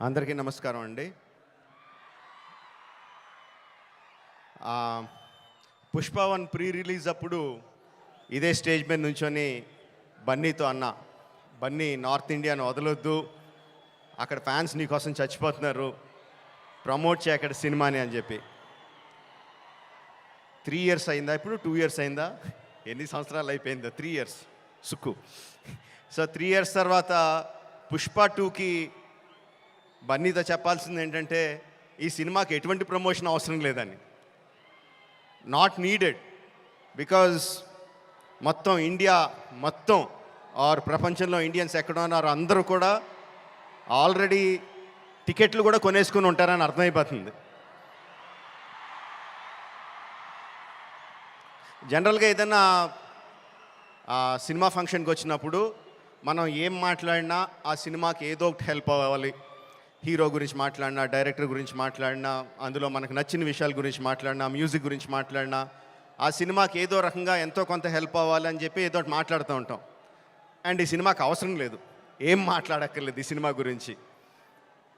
అందరికీ నమస్కారం అండి. పుష్ప 1 ప్రీ రిలీజ్ అప్పుడు ఇదే స్టేజ్ మీద నుంచొని బన్నీతో అన్న, బన్నీ నార్త్ ఇండియాను వదలొద్దు, అక్కడ ఫ్యాన్స్ నీకోసం చచ్చిపోతున్నారు, ప్రమోట్ చేయ అక్కడ సినిమాని అని చెప్పి. 3 years అయిందా, ఇప్పుడు 2 years అయిందా, ఎన్ని సంవత్సరాలు అయిపోయిందా? 3 years సుక్కు. సో 3 years తర్వాత పుష్ప 2కి బన్నీతో చెప్పాల్సింది ఏంటంటే, ఈ సినిమాకి ఎటువంటి ప్రమోషన్ అవసరం లేదని. నాట్ నీడెడ్, బికాజ్ మొత్తం ఇండియా మొత్తం ఆర్ ప్రపంచంలో ఇండియన్స్ ఎక్కడ ఉన్నారో అందరూ కూడా ఆల్రెడీ టికెట్లు కూడా కొనేసుకుని ఉంటారని అర్థమైపోతుంది. జనరల్గా ఏదైనా సినిమా ఫంక్షన్కి వచ్చినప్పుడు మనం ఏం మాట్లాడినా ఆ సినిమాకి ఏదో ఒకటి హెల్ప్ అవ్వాలి. హీరో గురించి మాట్లాడినా, డైరెక్టర్ గురించి మాట్లాడినా, అందులో మనకు నచ్చిన విషయాల గురించి మాట్లాడినా, మ్యూజిక్ గురించి మాట్లాడినా, ఆ సినిమాకి ఏదో రకంగా ఎంతో కొంత హెల్ప్ అవ్వాలి అని చెప్పి ఏదో ఒకటి మాట్లాడుతూ ఉంటాం. అండ్ ఈ సినిమాకి అవసరం లేదు, ఏం మాట్లాడక్కర్లేదు ఈ సినిమా గురించి.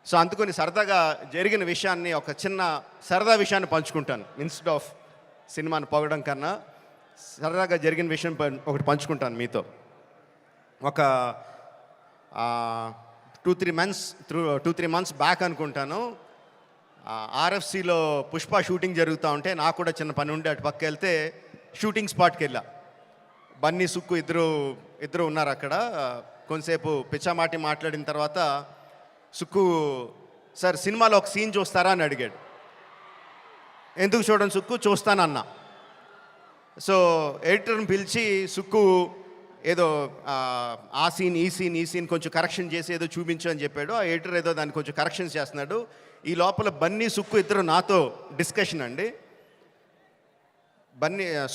సో అందుకని సరదాగా జరిగిన విషయాన్ని, ఒక చిన్న సరదా విషయాన్ని పంచుకుంటాను. ఇన్స్టెడ్ ఆఫ్ సినిమాని పొగడం కన్నా సరదాగా జరిగిన విషయం ఒకటి పంచుకుంటాను మీతో. ఒక 2-3 months బ్యాక్ అనుకుంటాను, ఆర్ఎఫ్సిలో పుష్ప షూటింగ్ జరుగుతూ ఉంటే నాకు కూడా చిన్న పని ఉండి అటు పక్క వెళ్తే షూటింగ్ స్పాట్కి వెళ్ళా. బన్నీ, సుక్కు ఇద్దరు ఉన్నారు అక్కడ. కొంతసేపు పిచ్చామాటి మాట్లాడిన తర్వాత సుక్కు, సార్ సినిమాలో ఒక సీన్ చూస్తారా అని అడిగాడు. ఎందుకు చూడండి సుక్కు, చూస్తానన్నా. సో ఎడిటర్ని పిలిచి సుక్కు ఏదో ఆ సీన్ ఈ సీన్ కొంచెం కరెక్షన్ చేసి ఏదో చూపించు అని చెప్పాడు. ఆ ఎడిటర్ ఏదో దాన్ని కొంచెం కరెక్షన్స్ చేస్తున్నాడు. ఈ లోపల బన్నీ, సుక్కు ఇద్దరు నాతో డిస్కషన్ అండి.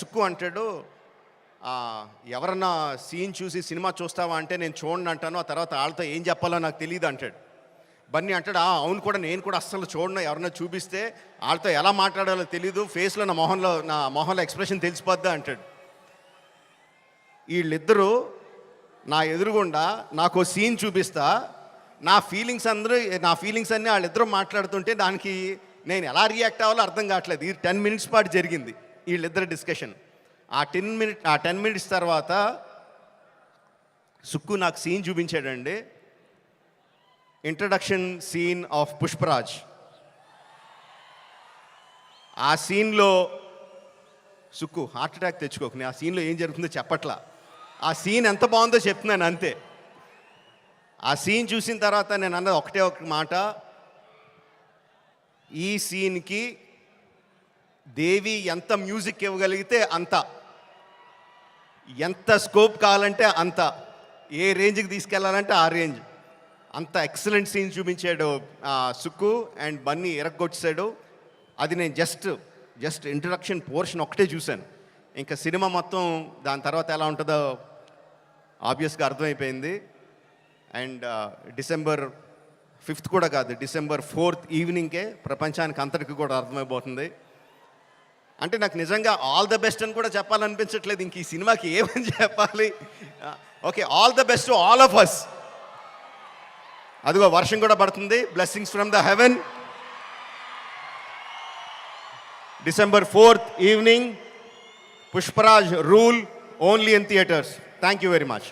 సుక్కు అంటాడు, ఎవరన్నా సీన్ చూసి సినిమా చూస్తావా అంటే నేను చూడండి అంటాను, ఆ తర్వాత వాళ్ళతో ఏం చెప్పాలో నాకు తెలియదు అంటాడు. బన్నీ అంటాడు, అవును కూడా, నేను కూడా అస్సలు చూడను, ఎవరన్నా చూపిస్తే వాళ్ళతో ఎలా మాట్లాడాలో తెలీదు, ఫేస్లో నా మొహంలో ఎక్స్ప్రెషన్ తెలిసిపోద్దా అంటాడు. వీళ్ళిద్దరూ నా ఎదురుగుండా నాకు సీన్ చూపిస్తా, నా ఫీలింగ్స్ అన్నీ వాళ్ళిద్దరూ మాట్లాడుతుంటే దానికి నేను ఎలా రియాక్ట్ అవ్వాలో అర్థం కావట్లేదు. ఈ 10 minutes పాటు జరిగింది వీళ్ళిద్దరు డిస్కషన్. ఆ 10 minutes తర్వాత సుక్కు నాకు సీన్ చూపించాడండి. Introduction scene of Pushparaj. ఆ సీన్లో సుక్కు హార్ట్ అటాక్ తెచ్చుకోకు, ఆ సీన్లో ఏం జరుగుతుందో చెప్పట్లా, ఆ సీన్ ఎంత బాగుందో చెప్తున్నాను అంతే. ఆ సీన్ చూసిన తర్వాత నేను అన్నది ఒకటే ఒక మాట, ఈ సీన్కి దేవి ఎంత మ్యూజిక్ ఇవ్వగలిగితే అంత, ఎంత స్కోప్ కావాలంటే అంత, ఏ రేంజ్కి తీసుకెళ్లాలంటే ఆ రేంజ్, అంత ఎక్సలెంట్ సీన్ చూపించాడు సుక్కు. అండ్ బన్నీ ఎరగొచ్చాడు. అది నేను జస్ట్ ఇంట్రడక్షన్ పోర్షన్ ఒకటే చూశాను. ఇంకా సినిమా మొత్తం దాని తర్వాత ఎలా ఉంటుందో ఆబ్వియస్గా అర్థమైపోయింది. అండ్ December 5th కూడా కాదు, December 4th ఈవినింగ్కే ప్రపంచానికి అంతటికి కూడా అర్థమైపోతుంది. అంటే నాకు నిజంగా ఆల్ ద బెస్ట్ అని కూడా చెప్పాలనిపించట్లేదు, ఇంక ఈ సినిమాకి ఏమని చెప్పాలి. Okay, all the best to all of us. అదిగో వర్షం కూడా పడుతుంది, blessings from the heaven. December 4th evening, Pushparaj rule, only in theatres. Thank you very much.